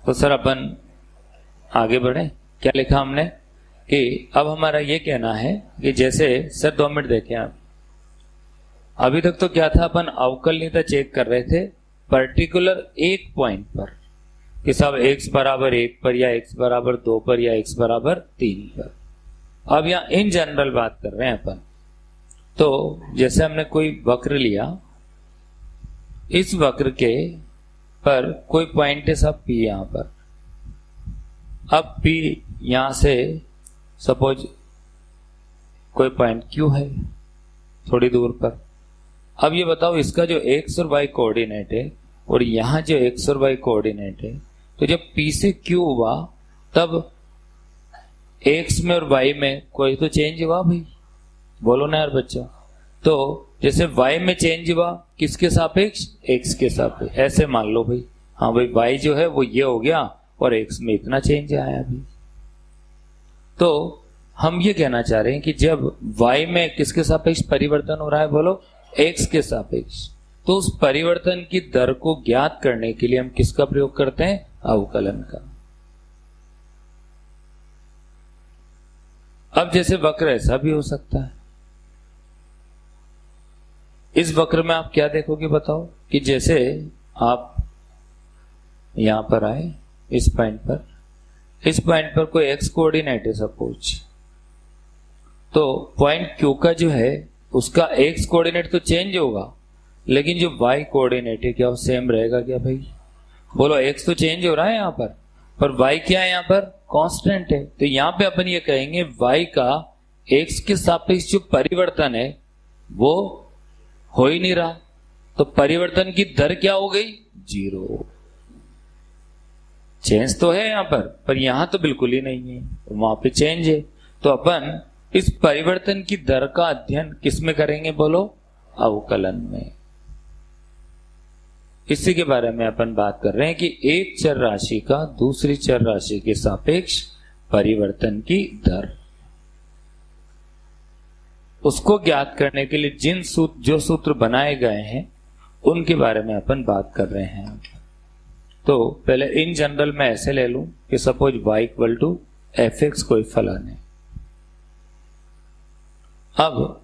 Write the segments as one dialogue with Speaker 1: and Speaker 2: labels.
Speaker 1: तो सर अपन आगे बढ़े। क्या लिखा हमने कि अब हमारा ये कहना है कि जैसे सर 2 मिनट देखें आप। अभी तक तो क्या था, अपन अवकलनीयता चेक कर रहे थे पर्टिकुलर एक पॉइंट पर कि सब x बराबर 1 पर या x बराबर 2 पर या x बराबर 3 पर। अब यहाँ इन जनरल बात कर रहे हैं अपन। तो जैसे हमने कोई वक्र लिया, इस वक्र के पर कोई पॉइंट है सब p यहां पर। अब p यहां से सपोज कोई पॉइंट q है थोड़ी दूर पर। अब ये बताओ इसका जो x और y कोऑर्डिनेट है और यहां जो x और y कोऑर्डिनेट है, तो जब p से q हुआ तब x में और y में कोई तो चेंज हुआ भाई, बोलो ना यार बच्चा। तो जैसे y में चेंज हुआ किसके सापेक्ष, x के सापेक्ष। ऐसे मान लो भाई, हाँ भाई y जो है वो ये हो गया और x में इतना चेंज आया भाई। तो हम ये कहना चाह रहे हैं कि जब y में किसके सापेक्ष परिवर्तन हो रहा है, बोलो x के सापेक्ष, तो उस परिवर्तन की दर को ज्ञात करने के लिए हम किसका प्रयोग करते हैं, अवकलन का। अब जैसे वक्र ऐसा भी हो सकता है। इस वक्र में आप क्या देखोगे बताओ कि जैसे आप यहां पर आए इस पॉइंट पर, इस पॉइंट पर कोई x कोऑर्डिनेट है सपोज, तो पॉइंट Q का जो है उसका x कोऑर्डिनेट तो चेंज होगा, लेकिन जो y कोऑर्डिनेट है क्या वो सेम रहेगा क्या भाई, बोलो। x तो चेंज हो रहा है यहां पर y क्या है, यहां पर कांस्टेंट है। तो यहां पे अपन ये कहेंगे y का x के सापेक्ष जो परिवर्तन है वो हो ही नहीं रहा, तो परिवर्तन की दर क्या हो गई, 0। चेंज तो है यहां पर यहां तो बिल्कुल ही नहीं है, वहां पे चेंज है। तो अपन इस परिवर्तन की दर का अध्ययन किस में करेंगे, बोलो अवकलन में। इसी के बारे में अपन बात कर रहे हैं कि एक चर राशि का दूसरी चर राशि के सापेक्ष परिवर्तन की दर, उसको ज्ञात करने के लिए जो सूत्र बनाए गए हैं उनके बारे में अपन बात कर रहे हैं। तो पहले इन जनरल में ऐसे ले लूं कि suppose y equal to f x कोई फलन है। अब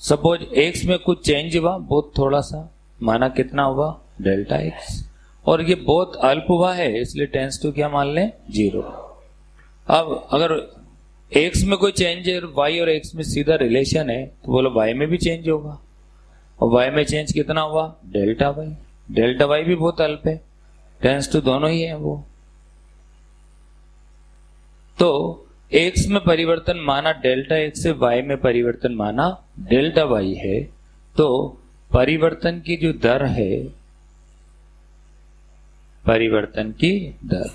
Speaker 1: सपोज x में कुछ चेंज हुआ, बहुत थोड़ा सा, माना कितना हुआ, डेल्टा x, और ये बहुत अल्प हुआ है इसलिए टेंस टू क्या मान लें, 0। अब अगर x में कोई चेंज है और y और x में सीधा रिलेशन है, तो बोलो y में भी चेंज होगा, और y में चेंज कितना हुआ, डेल्टा y। डेल्टा y भी बहुत अल्प है, टेंस टू दोनों ही है वो। तो x में परिवर्तन माना डेल्टा x से y में परिवर्तन माना डेल्टा y है, तो परिवर्तन की जो दर है, परिवर्तन की दर,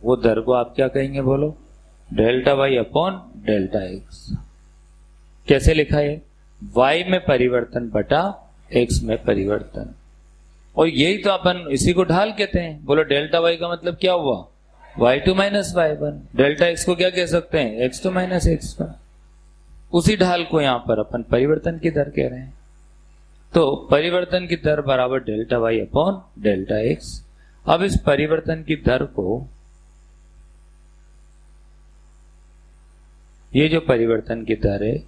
Speaker 1: वो दर को आप क्या कहेंगे, बोलो delta y upon delta x। कैसे लिखा है, y में परिवर्तन बटा x में परिवर्तन, और यही तो अपन इसी को ढाल कहते हैं। बोलो डेल्टा y का मतलब क्या हुआ, y2 minus y1। Delta x को क्या कह सकते हैं, x2 माइनस x1। उसी ढाल को यहां पर अपन परिवर्तन की दर कह रहे हैं। तो परिवर्तन की दर बराबर delta y upon delta x। अब इस परिवर्तन की दर को, ये जो परिवर्तन की दर है,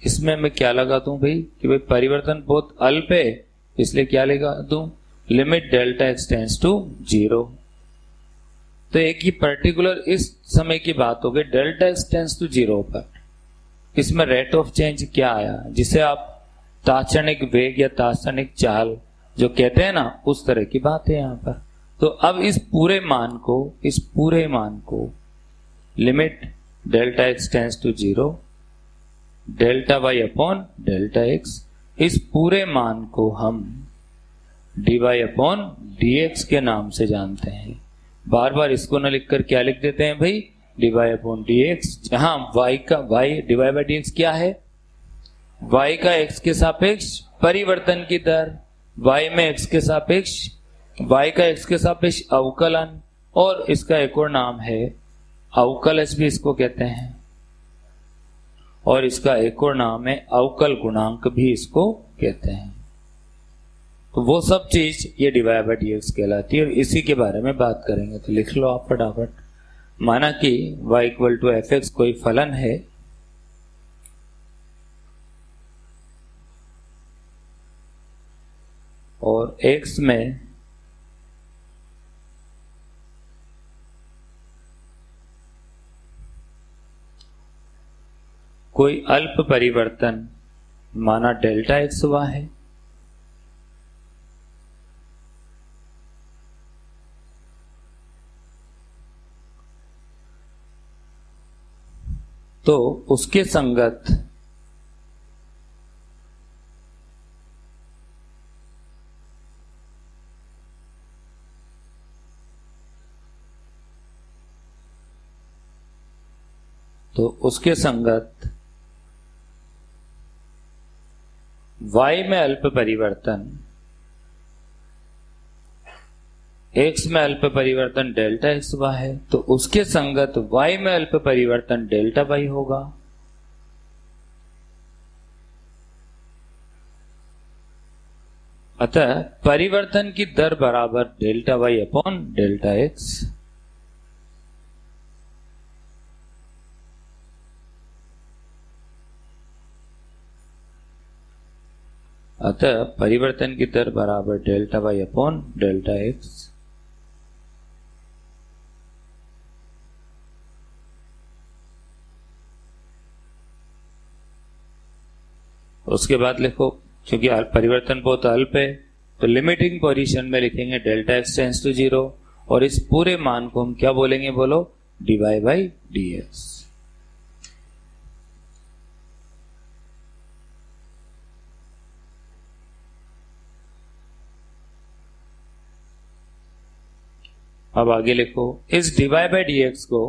Speaker 1: इसमें मैं क्या लगा दूं भाई कि भाई परिवर्तन बहुत अल्प है, इसलिए क्या लगा दूं, limit delta x tends to 0। तो एक ही पर्टिकुलर इस समय की बात हो गई, डेल्टा x टेंड्स टू 0 पर इसमें रेट ऑफ चेंज क्या आया, जिसे आप तात्क्षणिक वेग या तात्क्षणिक चाल जो कहते हैं ना, उस तरह की बात है यहां पर। तो अब इस पूरे मान को limit delta x tends to 0 delta y upon delta x, इस पूरे मान को हम dy अपॉन dx के नाम से जानते हैं। बार बार इसको न लिखकर क्या लिख देते हैं भाई, dy अपॉन dx, जहां y dy बाई dx क्या है, y का x के सापेक्ष परिवर्तन की दर, y में x के सापेक्ष, y का x के सापेक्ष अवकलन, और इसका एक और नाम है अवकलज भी इसको कहते हैं, और इसका एक और नाम है अवकल गुणांक भी इसको कहते हैं। तो वो सब चीज ये डिवाई बाई डी एक्स कहलाती है और इसी के बारे में बात करेंगे। तो लिख लो आप फटाफट। माना कि y equal to f x कोई फलन है और x में कोई अल्प परिवर्तन माना डेल्टा एक्स हुआ है, तो उसके संगत y में अल्प परिवर्तन, x में अल्प परिवर्तन डेल्टा एक्स हुआ है, तो उसके संगत y में अल्प परिवर्तन डेल्टा y होगा। अतः परिवर्तन की दर बराबर delta y upon delta x. अतः परिवर्तन की दर बराबर delta y upon delta x. उसके बाद लिखो, क्योंकि परिवर्तन बहुत अल्प है तो लिमिटिंग पोजीशन में लिखेंगे डेल्टा एक्स टेंस टू 0 और इस पूरे मान को हम क्या बोलेंगे, बोलो, डिवाई बाई डी एक्स। अब आगे लिखो, इस डिवाई बाई डी एक्स को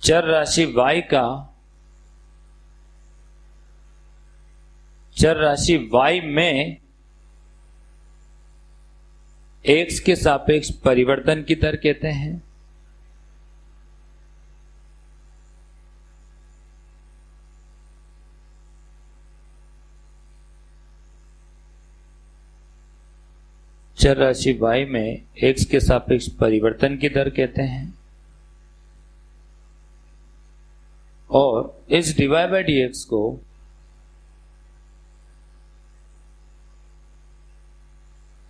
Speaker 1: चर राशि y में x के सापेक्ष परिवर्तन की दर कहते हैं। चर राशि y में x के सापेक्ष परिवर्तन की दर कहते हैं और इस डिवाई बाई डी एक्स को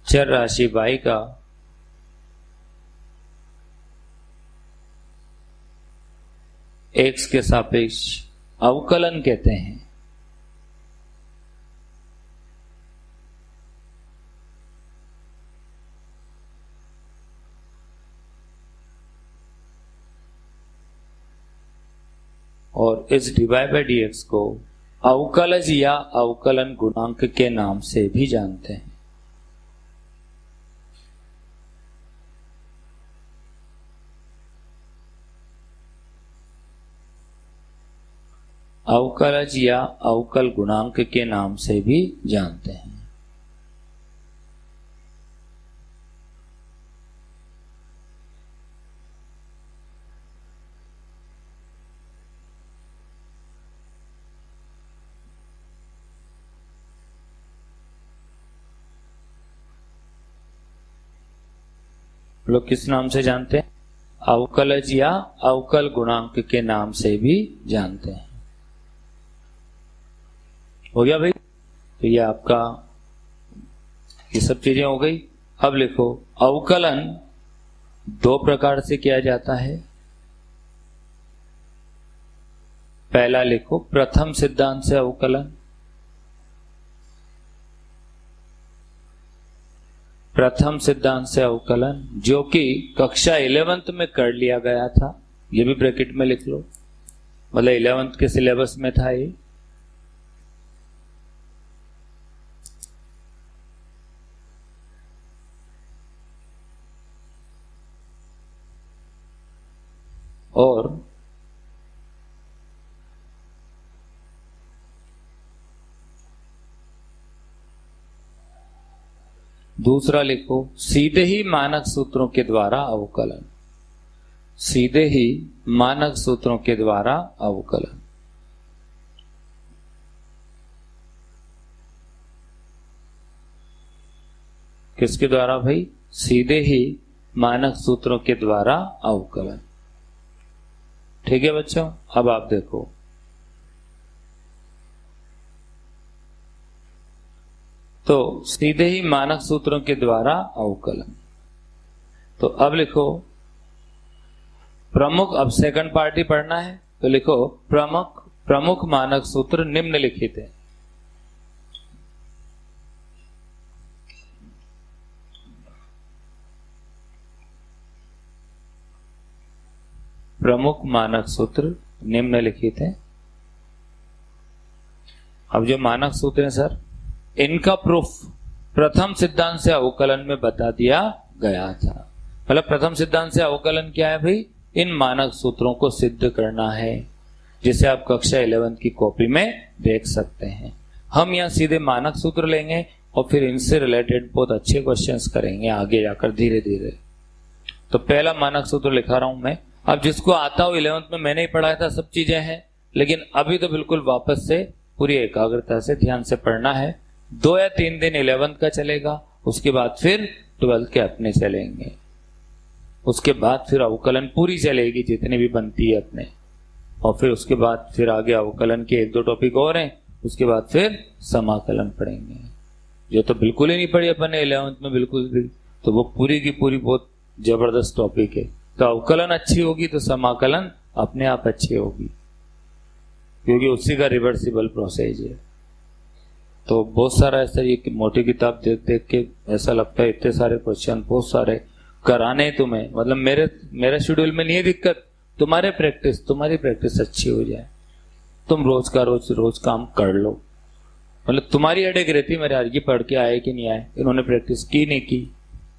Speaker 1: चर राशि y का x के सापेक्ष अवकलन कहते हैं। और इस डिवाई बाई डी एक्स को अवकलज या अवकलन गुणांक के नाम से भी जानते हैं। अवकलज या अवकल गुणांक के नाम से भी जानते हैं। लोग किस नाम से जानते हैं? अवकलज या अवकल गुणांक के नाम से भी जानते हैं। हो गया भाई? तो ये आपका ये सब चीजें हो गई। अब लिखो, अवकलन दो प्रकार से किया जाता है। पहला लिखो, प्रथम सिद्धांत से अवकलन। प्रथम सिद्धांत से अवकलन जो कि कक्षा 11th में कर लिया गया था, ये भी ब्रैकेट में लिख लो, मतलब 11th के सिलेबस में था ये। और दूसरा लिखो सीधे ही मानक सूत्रों के द्वारा अवकलन, सीधे ही मानक सूत्रों के द्वारा अवकलन। किसके द्वारा भाई? सीधे ही मानक सूत्रों के द्वारा अवकलन। ठीक है बच्चों, अब आप देखो तो सीधे ही मानक सूत्रों के द्वारा अवकलन। तो अब लिखो प्रमुख, अब सेकंड पार्ट ही पढ़ना है तो लिखो प्रमुख मानक सूत्र निम्नलिखित है। प्रमुख मानक सूत्र निम्नलिखित है। अब जो मानक सूत्र है सर, इनका प्रूफ प्रथम सिद्धांत से अवकलन में बता दिया गया था। मतलब प्रथम सिद्धांत से अवकलन क्या है भाई? इन मानक सूत्रों को सिद्ध करना है, जिसे आप कक्षा 11 की कॉपी में देख सकते हैं। हम यहाँ सीधे मानक सूत्र लेंगे और फिर इनसे रिलेटेड बहुत अच्छे क्वेश्चंस करेंगे आगे जाकर धीरे धीरे। तो पहला मानक सूत्र लिखा रहा हूं मैं। अब जिसको आता हो 11th में मैंने ही पढ़ाया था, सब चीजें हैं, लेकिन अभी तो बिल्कुल वापस से पूरी एकाग्रता से ध्यान से पढ़ना है। 2 या 3 दिन 11th का चलेगा, उसके बाद फिर 12th के अपने चलेंगे, उसके बाद फिर अवकलन पूरी चलेगी जितनी भी बनती है अपने, और फिर उसके बाद फिर आगे अवकलन के 1-2 टॉपिक और हैं, उसके बाद फिर समाकलन पढ़ेंगे, जो तो बिल्कुल ही नहीं पढ़ी अपन ने 11th में बिल्कुल भी। तो वो पूरी की पूरी बहुत जबरदस्त टॉपिक है। तो अवकलन अच्छी होगी तो समाकलन अपने आप अच्छी होगी, क्योंकि उसी का रिवर्सिबल प्रोसेस है। तो बहुत सारा ऐसा, ये मोटी किताब देख देख के ऐसा लगता है इतने सारे क्वेश्चन बहुत सारे कराने तुम्हें, मतलब मेरे शेड्यूल में नहीं है दिक्कत, तुम्हारी प्रैक्टिस अच्छी हो जाए, तुम रोज का रोज काम कर लो। मतलब तुम्हारी हेडेक रहती है मेरे यार, ये पढ़ के आए कि नहीं आए, इन्होंने प्रैक्टिस की नहीं की,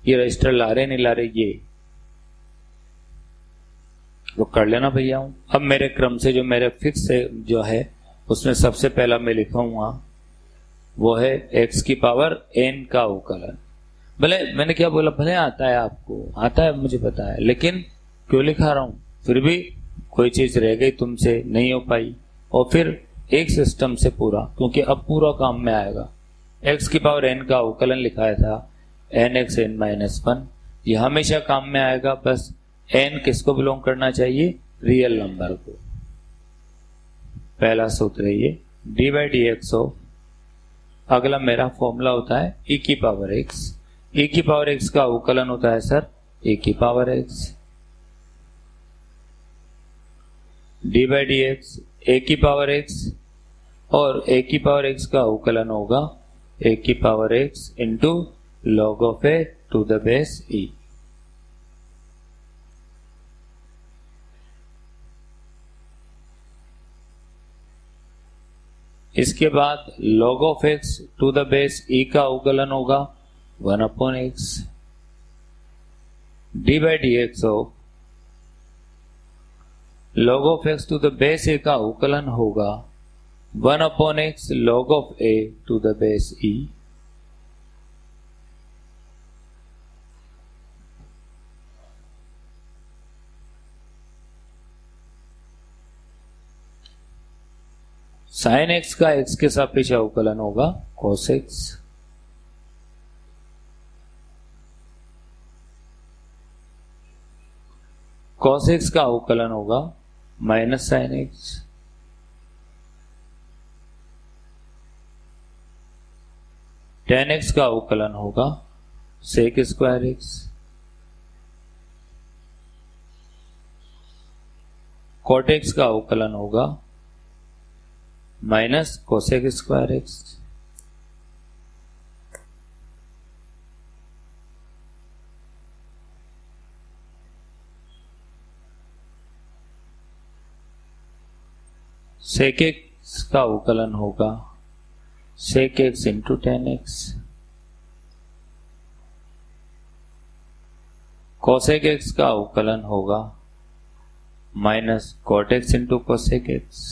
Speaker 1: ये रजिस्टर ला रहे नहीं ला रहे, ये वो कर लेना भैया। हूं अब मेरे क्रम से जो मेरे फिक्स है जो है, उसमें सबसे पहला मैं लिखूंगा वो है x की पावर n का अवकलन। भले मैंने क्या बोला, भले आता है आपको, आता है मुझे पता है, लेकिन क्यों लिखा रहा हूं, फिर भी कोई चीज रह गई तुमसे नहीं हो पाई, और फिर एक सिस्टम से पूरा, क्योंकि अब पूरा काम में आएगा। x की पावर n का अवकलन लिखाया था nx n-1, ये हमेशा काम में आएगा। बस n किसको बिलोंग करना चाहिए? रियल नंबर को। पहला सूत्र है ये d/dx ऑफ, अगला मेरा फॉर्मूला होता है e की पावर x। e की पावर x का अवकलन होता है सर a की पावर x। d/dx a की पावर x, और a की पावर x का अवकलन होगा a की power x into log of a to the base e। इसके बाद log of x to the base e का अवकलन होगा 1/x। d/dx of log of x to the base a का अवकलन होगा 1/x log of a to the base e। Sine x का x के सापेक्ष अवकलन होगा cos x। cos x का अवकलन होगा minus sine x। tan x का अवकलन होगा sec square x। cot x का अवकलन होगा minus cosec square x. Sec x का अवकलन होगा sec x into tan x. Cosec x का अवकलन होगा minus cot x into cosec x.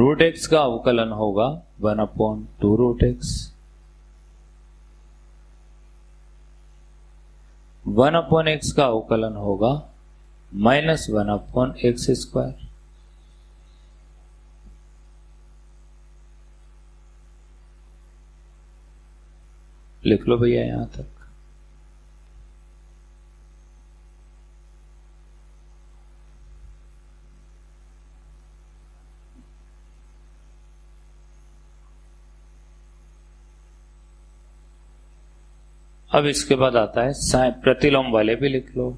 Speaker 1: Root x का अवकलन होगा 1/2 रूट एक्स। 1/x का अवकलन होगा -1/x²। लिख लो भैया यहां तक। अब इसके बाद आता है साइन, प्रतिलोम वाले भी लिख लो।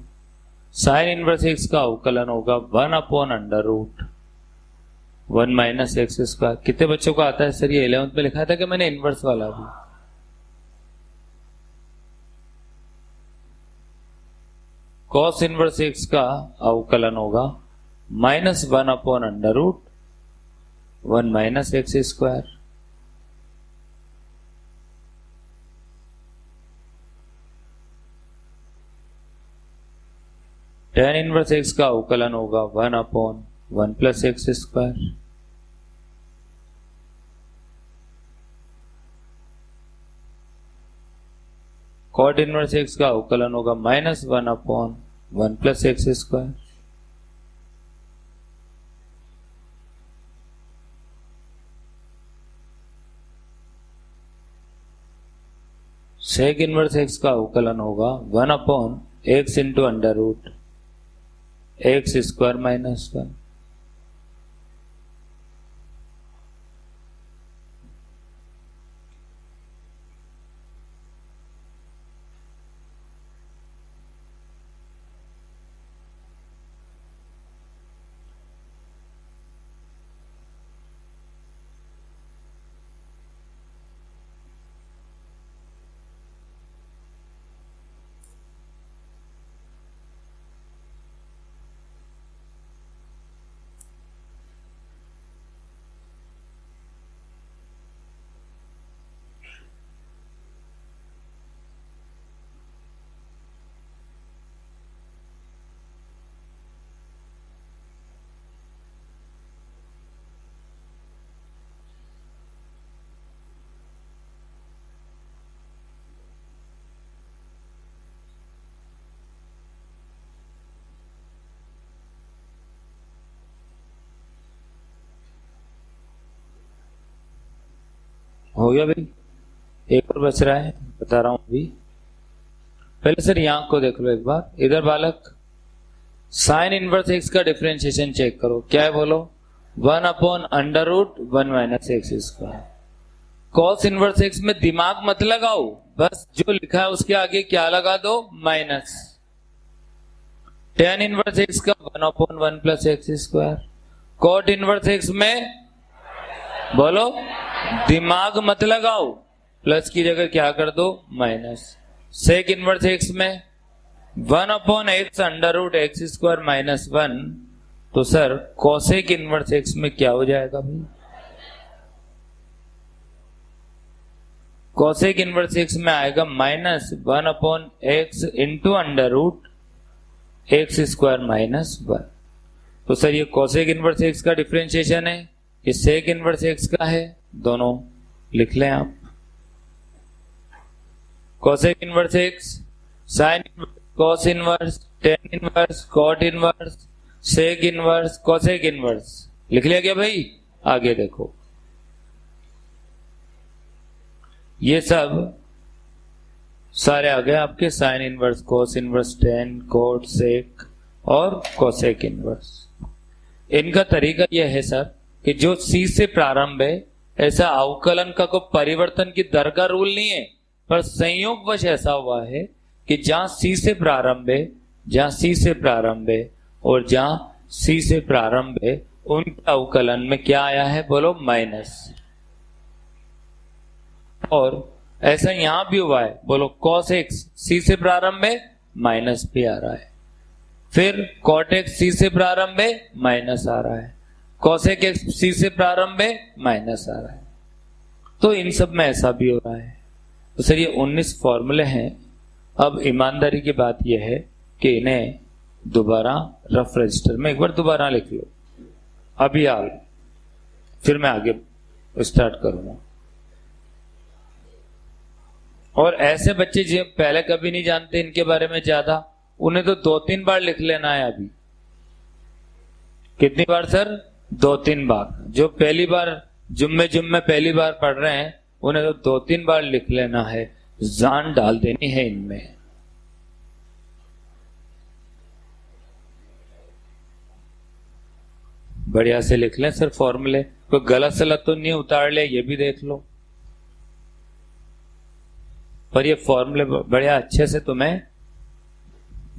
Speaker 1: साइन इनवर्स एक्स का अवकलन होगा 1/√1 - x²। कितने बच्चों को आता है सर ये? 11th में लिखा था कि मैंने इनवर्स वाला भी। कॉस इनवर्स एक्स का अवकलन होगा -1/√1 - x²। tan इनवर्स एक्स का अवकलन होगा 1/1 + x²। cot इनवर्स एक्स का अवकलन होगा -1/1 + x²। sec इनवर्स एक्स का अवकलन होगा 1/x × √x² - 1। हो गया भाई? एक और बच रहा है, बता रहा हूं अभी। पहले सर यहां को देख लो एक बार। इधर बालक साइन इनवर्स एक्स का डिफरेंशिएशन चेक करो। क्या है बोलो? 1/√1 - x²। कॉस इनवर्स एक्स में दिमाग मत लगाओ, बस जो लिखा है उसके आगे क्या लगा दो? माइनस। tan इनवर्स एक्स का 1/1 + x²। कॉट इनवर्स एक्स में बोलो दिमाग मत लगाओ, प्लस की जगह क्या कर दो? माइनस। सेक इनवर्स एक्स में 1/x √x² - 1। तो सर कोसेक इनवर्स एक्स में क्या हो जाएगा भाई? कोसेक इनवर्स एक्स में आएगा -1/x × √x² - 1। तो सर ये कोसेक इनवर्स एक्स का डिफरेंशिएशन है, ये सेक इनवर्स एक्स का है, दोनों लिख लें आप। Cosec inverse x, sine cos inverse, tan inverse, cot inverse, sec inverse, cosec inverse. लिख लिया क्या भाई? आगे देखो, ये सब सारे आ गए आपके sine inverse, cos inverse, tan, cot, sec और कोसेक इनवर्स। इनका तरीका यह है सर कि जो सी से प्रारंभ है, ऐसा अवकलन का कोई परिवर्तन की दर का रूल नहीं है, पर संयोगवश ऐसा हुआ है कि जहां सी से प्रारंभ है, जहां सी से प्रारंभ है और जहां सी से प्रारंभ है, उनके अवकलन में क्या आया है? बोलो माइनस। और ऐसा यहां भी हुआ है, बोलो कॉस एक्स सी से प्रारंभ है, माइनस भी आ रहा है। फिर कॉट एक्स सी से प्रारंभ है, माइनस आ रहा है। कोसेक एक्स सी से प्रारंभ है, माइनस आ रहा है। तो इन सब में ऐसा भी हो रहा है। तो सर ये 19 फॉर्मूले हैं। अब ईमानदारी की बात यह है कि इन्हें दोबारा रफ रजिस्टर में एक बार दोबारा लिख लो। अभी हाल फिर मैं आगे स्टार्ट करूंगा। और ऐसे बच्चे जो पहले कभी नहीं जानते इनके बारे में ज्यादा, उन्हें तो 2-3 बार लिख लेना है अभी। कितनी बार सर? 2-3 बार। जो पहली बार जुम्मे पहली बार पढ़ रहे हैं उन्हें तो 2-3 बार लिख लेना है, जान डाल देनी है इनमें। बढ़िया से लिख लें सर फॉर्मूले, कोई गलत सलत तो नहीं उतार ले, ये भी देख लो। पर ये फॉर्मूले बढ़िया अच्छे से तुम्हें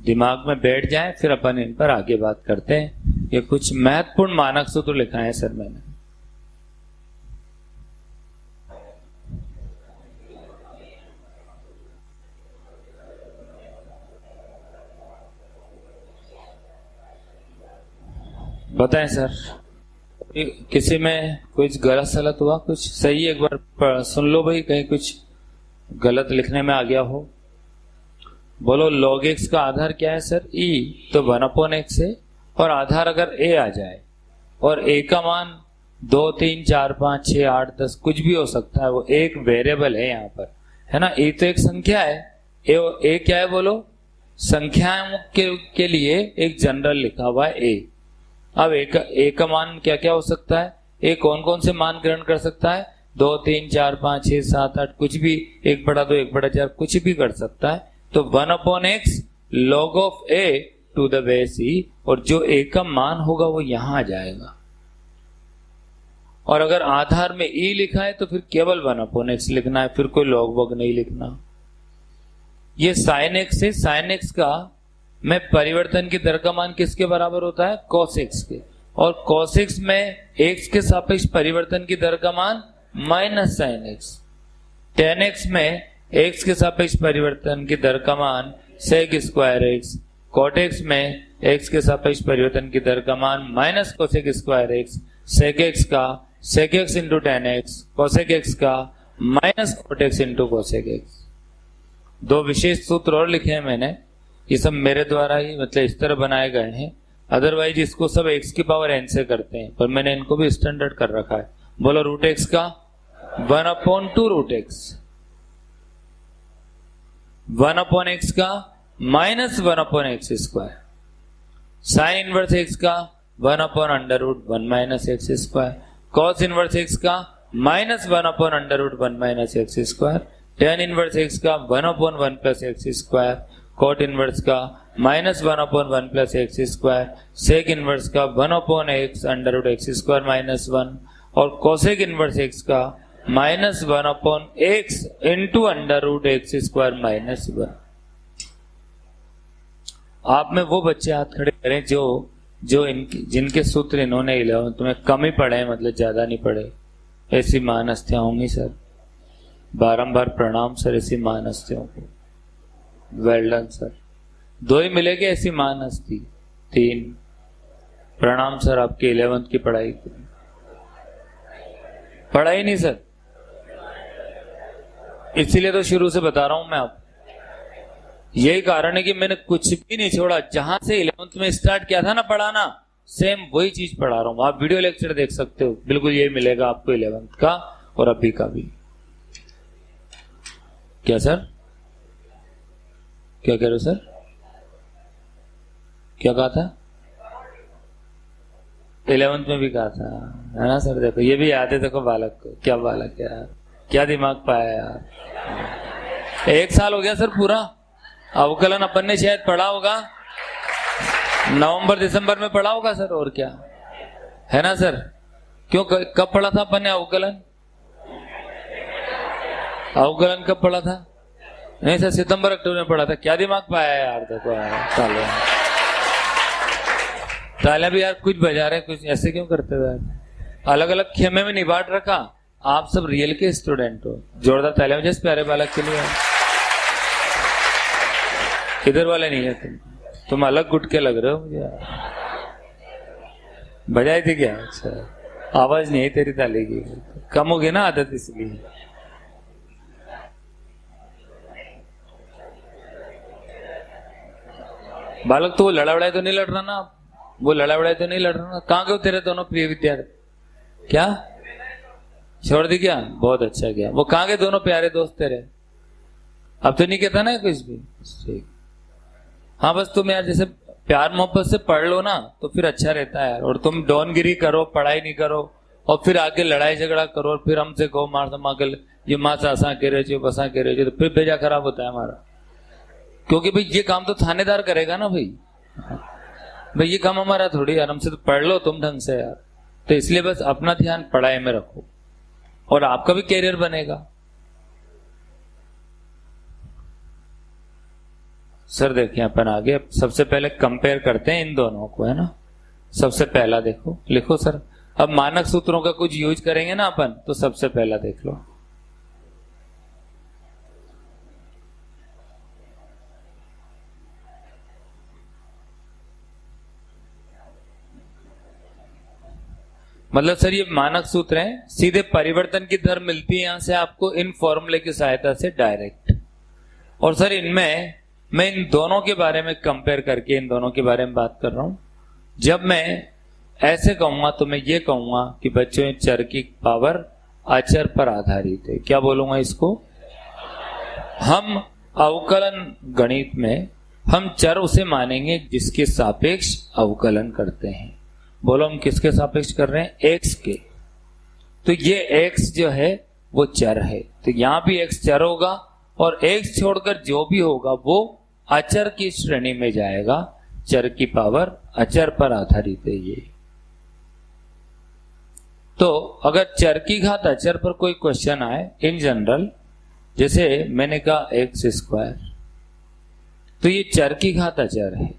Speaker 1: दिमाग में बैठ जाए, फिर अपन इन पर आगे बात करते हैं। ये कुछ महत्वपूर्ण मानक सूत्र लिखा है सर मैंने। बताएं सर, किसी में कुछ गलत सलत हुआ, कुछ सही? एक बार सुन लो भाई, कहीं कुछ गलत लिखने में आ गया हो। बोलो log x का आधार क्या है सर? e, तो 1/x है। और आधार अगर a आ जाए और a का मान 2, 3, 4, 5, 6, 8, 10 कुछ भी हो सकता है, वो एक वेरिएबल है यहाँ पर, है ना। a तो एक संख्या है, a क्या है बोलो? संख्याओं के लिए एक जनरल लिखा हुआ है a। अब a का मान क्या क्या हो सकता है? a कौन कौन से मान ग्रहण कर सकता है? 2, 3, 4, 5, 6, 7, 8 कुछ भी, 1/2, 1/4 कुछ भी कर सकता है। तो 1/x log of a to the base e, और जो a का मान होगा वो यहां आ जाएगा। और अगर आधार में e लिखा है तो फिर केवल 1/x लिखना है, फिर कोई log वग नहीं लिखना। ये sin x है, sin x का में परिवर्तन की दर का मान किसके बराबर होता है? cos x के। और cos x में x के सापेक्ष परिवर्तन की दर का मान minus sin x। tan x में x के सापेक्ष परिवर्तन की दर का मान sec square x। cot x में x के सापेक्ष परिवर्तन की दर का मान minus cosec square x। sec x का sec x into tan x, cosec x का minus cot x into cosec x। दो विशेष सूत्र और लिखे हैं मैंने, ये सब मेरे द्वारा ही मतलब इस तरह बनाए गए हैं। अदरवाइज इसको सब x की पावर n से करते हैं, पर मैंने इनको भी स्टैंडर्ड कर रखा है। बोलो रूट x का 1/2 रूट x, 1/x का minus 1/x square, sine inverse x का 1/√1 minus x square, cos inverse x का minus 1/√1 minus x square, tan inverse x का 1/1 plus x square, cot inverse का minus 1/1 plus x square, sec inverse का 1/x under x square minus 1, और cosec inverse x का minus 1/x into अंडर√x square minus 1। आप में वो बच्चे हाथ खड़े करें जो जिनके सूत्र इन्होंने 11th में कम ही पढ़े, मतलब ज्यादा नहीं पढ़े। ऐसी महान हस्तियां होंगी सर, बारंबार प्रणाम सर ऐसी महान हस्तियों को। Well done sir. 2 ही मिलेगी ऐसी महान हस्ती, 3 प्रणाम सर आपके 11th की पढ़ाई के। पढ़ाई नहीं सर, इसीलिए तो शुरू से बता रहा हूं मैं आप। यही कारण है कि मैंने कुछ भी नहीं छोड़ा, जहां से 11th में स्टार्ट किया था ना पढ़ाना, सेम वही चीज पढ़ा रहा हूं। आप वीडियो लेक्चर देख सकते हो, बिल्कुल यही मिलेगा आपको 11th का और अभी का भी। क्या सर, क्या कह रहे हो सर? क्या कहा था? 11th में भी कहा था, है ना सर? देखो ये भी याद है, देखो बालक को, क्या बालक है यार, क्या दिमाग पाया यार। 1 साल हो गया सर पूरा। अवकलन अपन ने शायद पढ़ा होगा नवंबर दिसंबर में पढ़ा होगा सर, और क्या है ना सर? क्यों, कब पढ़ा था अपन ने अवकलन? अवकलन कब पढ़ा था? नहीं सर, सितंबर अक्टूबर में पढ़ा था। क्या दिमाग पाया यार, देखो यार। तालियां भी यार कुछ बजा रहे, कुछ ऐसे क्यों करते हो यार? अलग अलग खेमे में नहीं बांट रखा। आप सब रियल के स्टूडेंट हो। जोरदार तालियां जिस प्यारे बालक के लिए। इधर वाले नहीं है, तुम अलग गुट के लग रहे हो मुझे। बजाई थी क्या? अच्छा, आवाज नहीं है तेरी ताली की, कम हो गई ना आदत इसलिए। बालक तो वो लड़ा उड़ाई तो नहीं लड़ रहा ना, वो लड़ा उड़ाई तो नहीं लड़ रहा ना। कहाँ गए तेरे दोनों प्रिय विद्यार्थी? क्या छोड़ दी क्या? बहुत अच्छा किया। वो कहाँ गए दोनों प्यारे दोस्त तेरे? अब तो नहीं कहता ना कुछ भी। ठीक। हाँ बस तुम यार जैसे प्यार मोहब्बत से पढ़ लो ना तो फिर अच्छा रहता है यार। और तुम डॉनगिरी करो, पढ़ाई नहीं करो और फिर आगे लड़ाई झगड़ा करो और फिर हमसे कहो मार समागल ये माँ से असा कह रहे बसा कह रहे, तो फिर भेजा खराब होता है हमारा। क्योंकि भाई ये काम तो थानेदार करेगा ना भाई। भाई ये काम हमारा थोड़ी यार, हमसे तो पढ़ लो तुम ढंग से यार। तो इसलिए बस अपना ध्यान पढ़ाई में रखो और आपका भी कैरियर बनेगा। सर देखिए अपन आगे सबसे पहले कंपेयर करते हैं इन दोनों को, है ना। सबसे पहला देखो, लिखो सर। अब मानक सूत्रों का कुछ यूज करेंगे ना अपन, तो सबसे पहला देख लो। मतलब सर ये मानक सूत्र हैं, सीधे परिवर्तन की दर मिलती है यहां से आपको इन फॉर्मूले की सहायता से डायरेक्ट। और सर इनमें मैं इन दोनों के बारे में कंपेयर करके इन दोनों के बारे में बात कर रहा हूं। जब मैं ऐसे कहूंगा तो मैं ये कहूंगा कि बच्चों चर की पावर अचर पर आधारित है। क्या बोलूंगा इसको? हम अवकलन गणित में हम चर उसे मानेंगे जिसके सापेक्ष अवकलन करते हैं। बोलो हम किसके सापेक्ष कर रहे हैं? एक्स के। तो ये एक्स जो है वो चर है, तो यहां भी एक्स चर होगा और एक्स छोड़कर जो भी होगा वो अचर की श्रेणी में जाएगा। चर की पावर अचर पर आधारित है ये। तो अगर चर की घात अचर पर कोई क्वेश्चन आए इन जनरल, जैसे मैंने कहा एक्स स्क्वायर, तो ये चर की घात अचर है।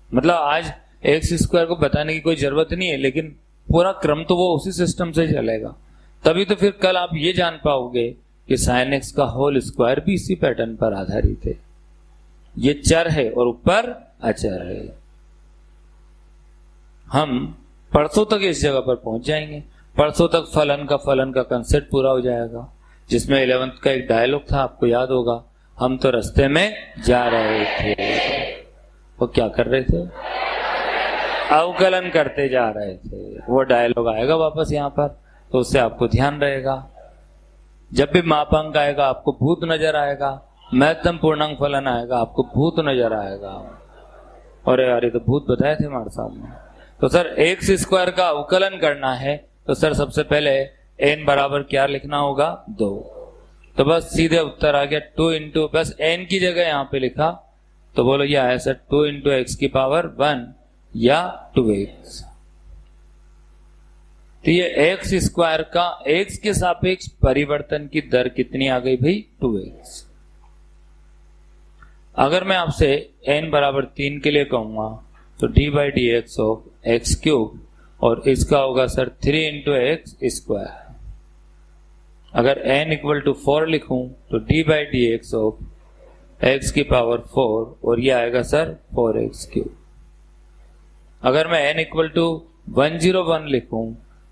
Speaker 1: मतलब आज एक्स स्क्वायर को बताने की कोई जरूरत नहीं है, लेकिन पूरा क्रम तो वो उसी सिस्टम से चलेगा। तभी तो फिर कल आप ये जान पाओगे कि साइन एक्स का होल स्क्वायर भी इसी पैटर्न पर आधारित है। ये चर है और ऊपर अचर है। हम परसों तक इस जगह पर पहुंच जाएंगे। परसों तक फलन का कंसेप्ट पूरा हो जाएगा, जिसमें 11th का एक डायलॉग था, आपको याद होगा। हम तो रास्ते में जा रहे थे, वो क्या कर रहे थे? अवकलन करते जा रहे थे। वो डायलॉग आएगा वापस यहाँ पर, तो उससे आपको ध्यान रहेगा। जब भी मापांक आएगा आपको भूत नजर आएगा, महत्तम पूर्णांक फलन आएगा आपको भूत नजर आएगा। और यार ये तो भूत बताए थे हमारे सामने। तो सर एक्स स्क्वायर का अवकलन करना है तो सर सबसे पहले n बराबर क्या लिखना होगा? 2। तो बस सीधे उत्तर आ गया 2 इंटू, बस n की जगह यहां पे लिखा तो बोलो ये आया सर 2 इंटू एक्स की पावर 1 या 2x। तो ये एक्स स्क्वायर का एक्स के सापेक्ष परिवर्तन की दर कितनी आ गई भाई? 2x। अगर मैं आपसे n बराबर 3 के लिए कहूंगा तो d by d x of x cube, और इसका होगा सर 3 इंटू एक्स स्क्वायर। अगर n इक्वल टू 4 लिखूं तो d by d x of x की पावर 4, और ये आएगा सर 4x क्यूब। अगर मैं n इक्वल टू 101 लिखूं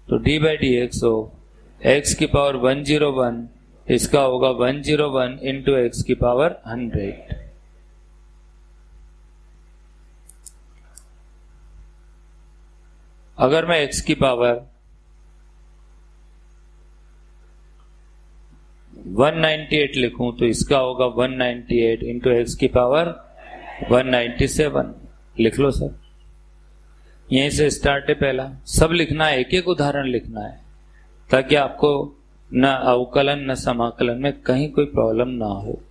Speaker 1: तो d by d x of x की पावर 101, इसका होगा 101 इंटू एक्स की पावर 100। अगर मैं x की पावर 198 लिखूं तो इसका होगा 198 इंटू एक्स की पावर 197। लिख लो सर, यहीं से स्टार्ट है। पहला सब लिखना है, एक एक उदाहरण लिखना है, ताकि आपको न अवकलन न समाकलन में कहीं कोई प्रॉब्लम ना हो।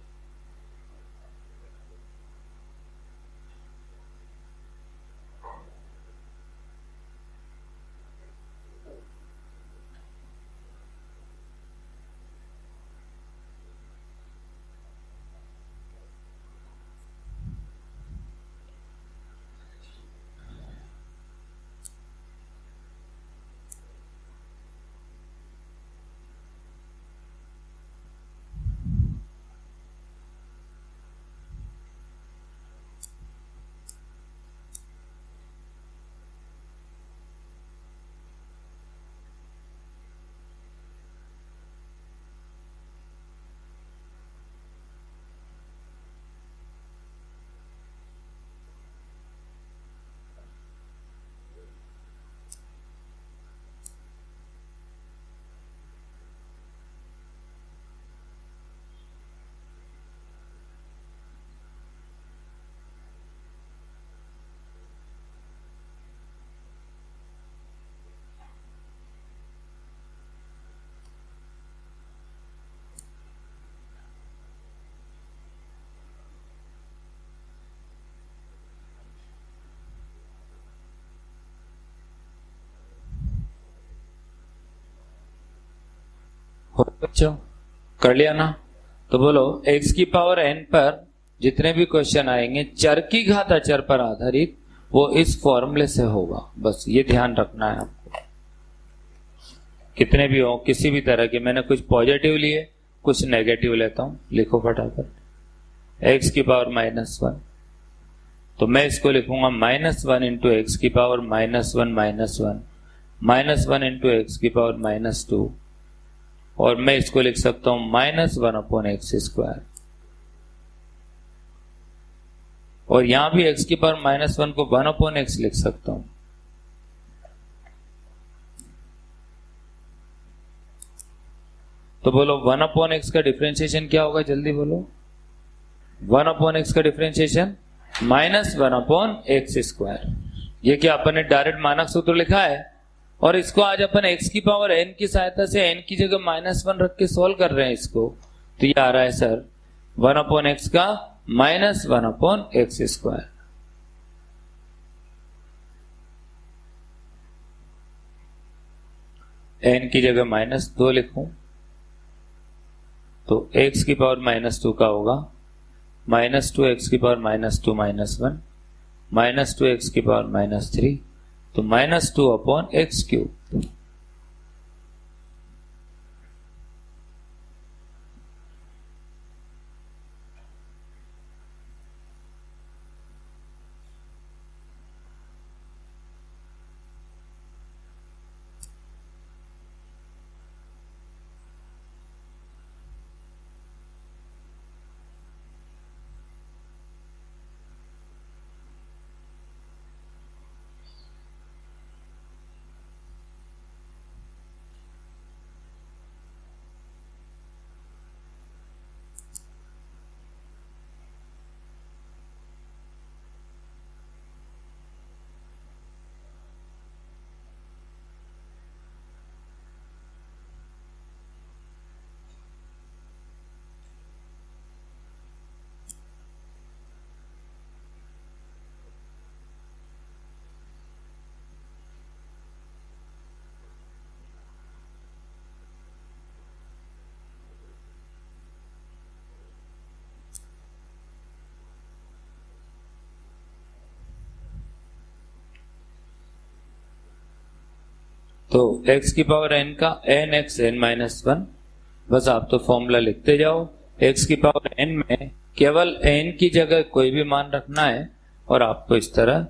Speaker 1: बच्चों कर लिया ना? तो बोलो x की पावर n पर जितने भी क्वेश्चन आएंगे चर की घात अचर पर आधारित, वो इस फॉर्मूले से होगा। बस ये ध्यान रखना है आपको। कितने भी हो, किसी भी तरह के, मैंने कुछ पॉजिटिव लिए कुछ नेगेटिव लेता हूं, लिखो फटाफट। x की पावर -1, तो मैं इसको लिखूंगा -1 इंटू एक्स की पावर -1 -1 इंटू एक्स की पावर -2, और मैं इसको लिख सकता हूं -1/x²। और यहां भी x की पावर -1 को 1/x लिख सकता हूं। तो बोलो 1/x का डिफरेंशिएशन क्या होगा, जल्दी बोलो। 1/x का डिफरेंशिएशन -1/x²। ये क्या अपन ने डायरेक्ट मानक सूत्र लिखा है, और इसको आज अपन x की पावर n की सहायता से n की जगह -1 रख के सोल्व कर रहे हैं इसको। तो ये आ रहा है सर 1/x का -1/x²। n की जगह -2 लिखूं तो x की पावर -2 का होगा -2x की पावर -2 -1 -2x की पावर -3, तो -2/x³। तो x की पावर n का nx n-1, बस आप तो फॉर्मूला लिखते जाओ। x की पावर n में केवल n की जगह कोई भी मान रखना है और आपको इस तरह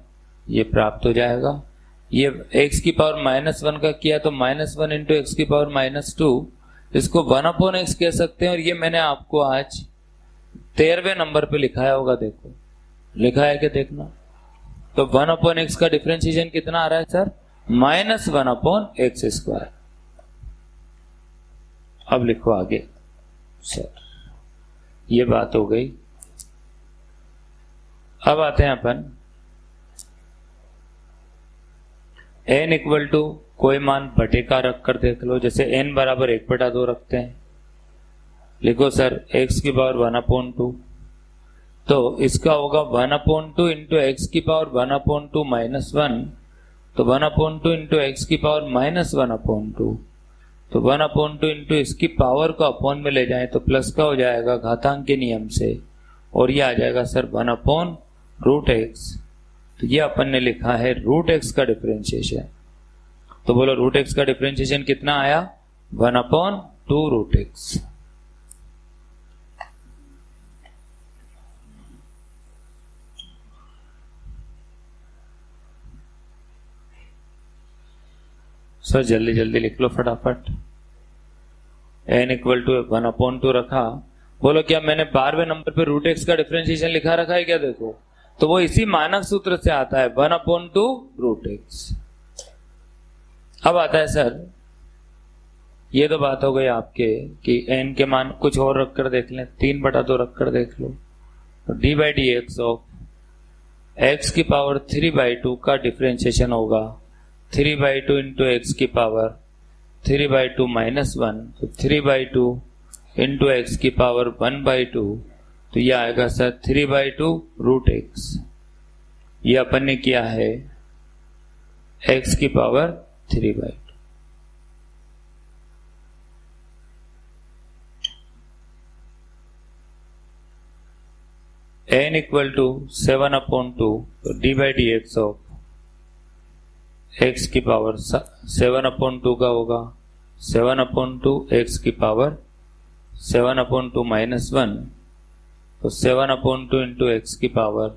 Speaker 1: ये प्राप्त हो जाएगा। ये x की पावर -1 का किया तो -1 इंटू एक्स की पावर -2, इसको 1/x कह सकते हैं। और ये मैंने आपको आज 13वें नंबर पे लिखाया होगा, देखो लिखा है कि देखना। तो 1/x का डिफरेंशिएशन कितना आ रहा है सर, -1/x²। अब लिखो आगे सर, ये बात हो गई। अब आते हैं अपन n इक्वल टू कोई मान बटे का रखकर देख लो। जैसे n बराबर 1/2 रखते हैं, लिखो सर x की पावर 1/2, तो इसका होगा 1/2 इंटू एक्स की पावर 1/2 -1, तो 1/2 इंटू एक्स की पावर -1/2, तो 1/2 इंटू इसकी पावर को अपॉन में ले जाएं तो प्लस का हो जाएगा घातांक के नियम से, और ये आ जाएगा सर 1/√x। तो ये अपन ने लिखा है √x का डिफरेंशिएशन। तो बोलो √x का डिफरेंशिएशन कितना आया, 1/2√x। सर जल्दी जल्दी लिख लो फटाफट। n इक्वल टू 1/2 रखा, बोलो क्या मैंने 12वें नंबर पे √x का डिफरेंशिएशन लिखा रखा है क्या, देखो तो वो इसी मानक सूत्र से आता है 1/2√x। अब आता है सर, ये तो बात हो गई आपके कि n के मान कुछ और रखकर देख लें, 3/2 रखकर देख लो। तो d/dx ऑफ x की पावर 3/2 का डिफरेंशिएशन होगा 3/2 इंटू एक्स की पावर 3/2 -1, तो 3/2 इंटू एक्स की पावर 1/2, तो यह आएगा सर 3/2√x। ये अपन ने किया है x की पावर 3/2। n इक्वल टू 7/2, तो d by d x of x की पावर 7/2 का होगा 7/2 एक्स की पावर 7/2 -1, तो 7/2 इंटू एक्स की पावर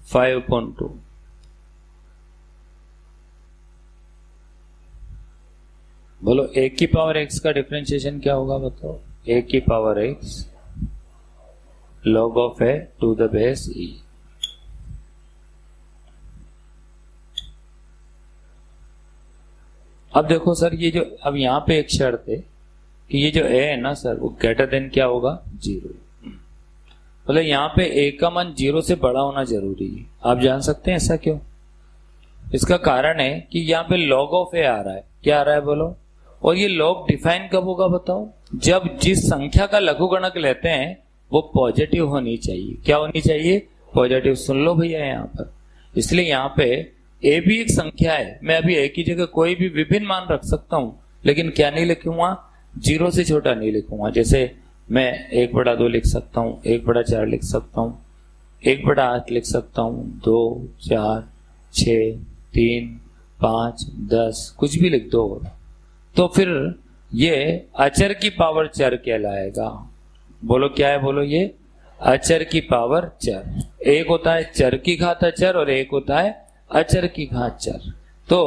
Speaker 1: 5/2। बोलो a की पावर x का डिफरेंशिएशन क्या होगा बताओ। a की power x log of a to the base e। अब देखो सर, ये जो अब यहां पे एक शर्त है कि ये जो a है ना सर, वो ग्रेटर देन क्या होगा 0। बोले यहां पे a का मान 0 से बड़ा होना जरूरी है। आप जान सकते हैं ऐसा क्यों? इसका कारण है कि यहाँ पे log ऑफ a आ रहा है। क्या आ रहा है बोलो? और ये log डिफाइन कब होगा बताओ? जब जिस संख्या का लघुगणक लेते हैं वो पॉजिटिव होनी चाहिए। क्या होनी चाहिए? पॉजिटिव। सुन लो भैया यहाँ पर, इसलिए यहाँ पे a भी एक संख्या है। मैं अभी a की जगह कोई भी विभिन्न मान रख सकता हूं, लेकिन क्या नहीं लिखूंगा? 0 से छोटा नहीं लिखूंगा। जैसे मैं 1/2 लिख सकता हूँ, 1/4 लिख सकता हूँ, 1/8 लिख सकता हूँ, 2, 4, 6, 3, 5, 10, कुछ भी लिख दो। तो फिर ये अचर की पावर चर कहलाएगा। बोलो क्या है? बोलो ये अचर की पावर चर। एक होता है चर की घात अचर और एक होता है अचर की घात चर। तो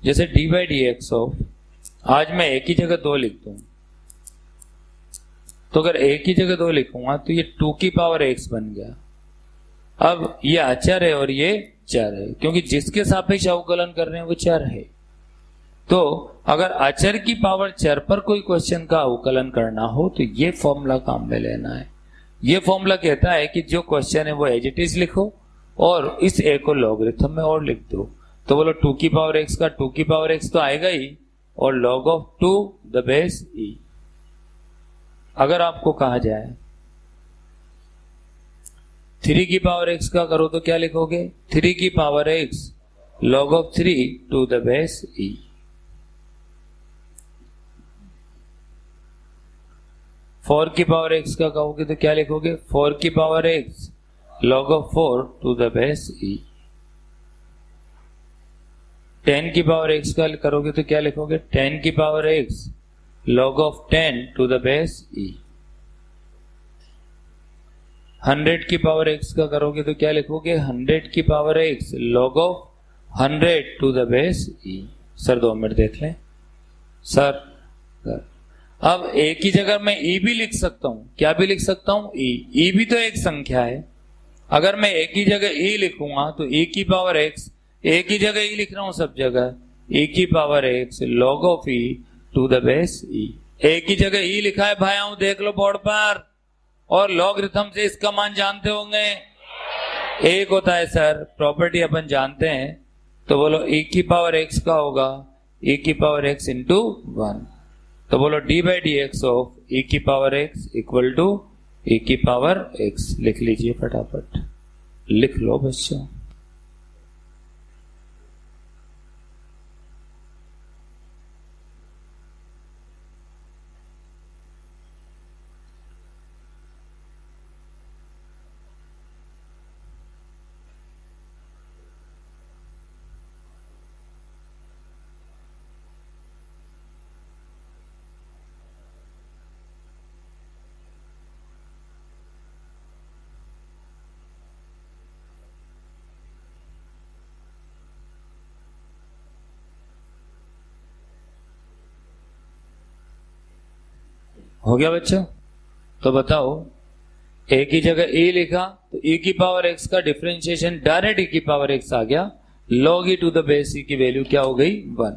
Speaker 1: जैसे D by d x of, आज मैं एक ही जगह 2 लिख दूं, तो अगर एक ही जगह 2 लिखूंगा तो ये 2 की पावर x बन गया। अब ये अचर है और ये चर है, क्योंकि जिसके सापेक्ष अवकलन कर रहे हैं वो चर है। तो अगर अचर की पावर चर पर कोई क्वेश्चन का अवकलन करना हो तो ये फॉर्मूला काम में लेना है। ये फॉर्मूला कहता है कि जो क्वेश्चन है वो एज इट इज लिखो और इस a को लॉगरिथम में और लिख दो। तो बोलो 2 की पावर x का 2 की पावर x तो आएगा ही, और log of 2 the base e। अगर आपको कहा जाए 3 की पावर x का करो तो क्या लिखोगे? 3 की power x log of 3 to the base e। Four की पावर x का कहोगे तो क्या लिखोगे? 4 की power x log of 4 to the base e। 10 की पावर x का करोगे तो क्या लिखोगे? 10 की power x log of 10 to the base e। 100 की पावर x का करोगे तो क्या लिखोगे? 100 की power x log of 100 to the base e। Sir 2 minute देख लें सर। अब a की जगह मैं e भी लिख सकता हूं। क्या भी लिख सकता हूं? e भी तो एक संख्या है। अगर मैं a की जगह e लिखूंगा तो e की पावर x, a की जगह e लिख रहा हूं सब जगह, e की power x log of e to the base e। a की जगह e लिखा है भाइयों, देख लो बोर्ड पर, और लॉगरिथम से इसका मान जानते होंगे। एक होता है सर, प्रॉपर्टी अपन जानते हैं, तो बोलो e की पावर x का होगा e की पावर x इंटू 1। तो बोलो d by d x of e की power x equal to e की पावर x। लिख लीजिए फटाफट, लिख लो बच्चों। हो गया बच्चों? तो बताओ, a की जगह e लिखा तो e की पावर x का डिफरेंशिएशन डायरेक्ट e की पावर x आ गया, log e to the base e की वैल्यू क्या हो गई? 1।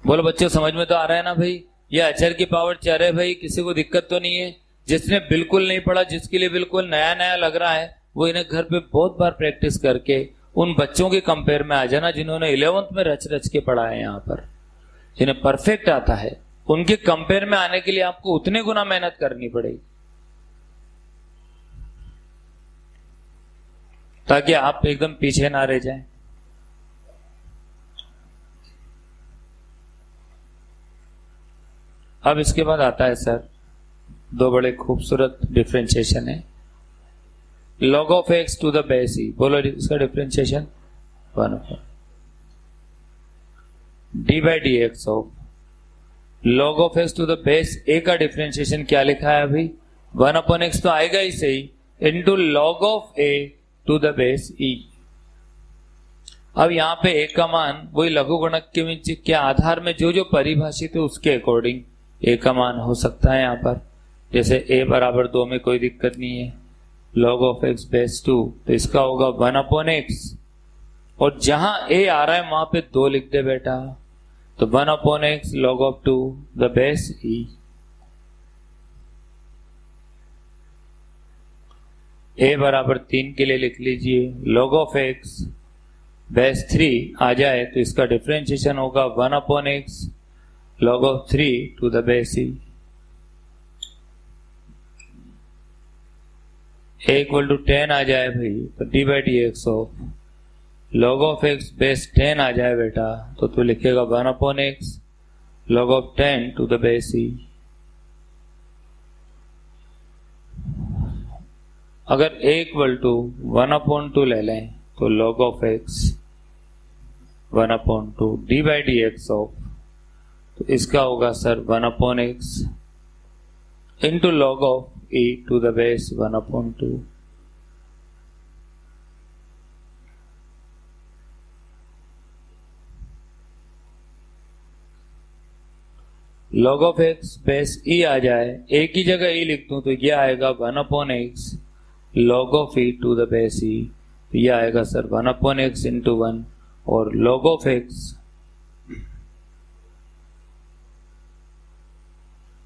Speaker 1: बोलो बच्चों समझ में तो आ रहा है ना भाई? ये अचर की पावर चर है भाई, किसी को दिक्कत तो नहीं है? जिसने बिल्कुल नहीं पढ़ा, जिसके लिए बिल्कुल नया नया लग रहा है, वो इन्हें घर पे बहुत बार प्रैक्टिस करके उन बच्चों के कंपेयर में आ जाना जिन्होंने 11th में रच रच के पढ़ा है। यहाँ पर जिन्हें परफेक्ट आता है, उनके कंपेयर में आने के लिए आपको उतने गुना मेहनत करनी पड़ेगी, ताकि आप एकदम पीछे ना रह जाएं। अब इसके बाद आता है सर दो बड़े खूबसूरत डिफ्रेंशिएशन है। log of x to the base e, बोलो इसका differentiation 1 D by d x of log of x to the base a का डिफ्रेंशिएशन क्या लिखा है अभी 1/x तो आएगा ही सही, into log of a to the base e। अब यहां पे a का मान वही लघुगणक के आधार में जो जो परिभाषित है उसके अकॉर्डिंग a का मान हो सकता है। यहां पर जैसे a बराबर 2 में कोई दिक्कत नहीं है, log of x base 2 तो इसका होगा 1/x, और जहां a आ रहा है वहां पे 2 लिख दे बेटा, तो 1/x log of 2 the base e। a बराबर 3 के लिए लिख लीजिए log of x बेस 3 आ जाए तो इसका डिफरेंशिएशन होगा 1/x log of 3 to the base e। a equal to 10 आ जाए भाई तो d by d x of log of x base 10 आ जाए बेटा तो तू लिखेगा 1/x log of 10 to the base e। अगर a इक्वल टू 1/2 ले लें तो log of x 1/2 d by d x of, तो इसका होगा sir 1/x into log of e to the base 1/2। log of x base e आ जाए, a की जगह e लिख दूं तो यह आएगा 1/x log of e to the base e, तो यह आएगा सर 1/x इंटू 1, और log of x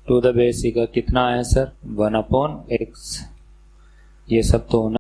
Speaker 1: to the base e का कितना आया सर 1/x। ये सब तो होना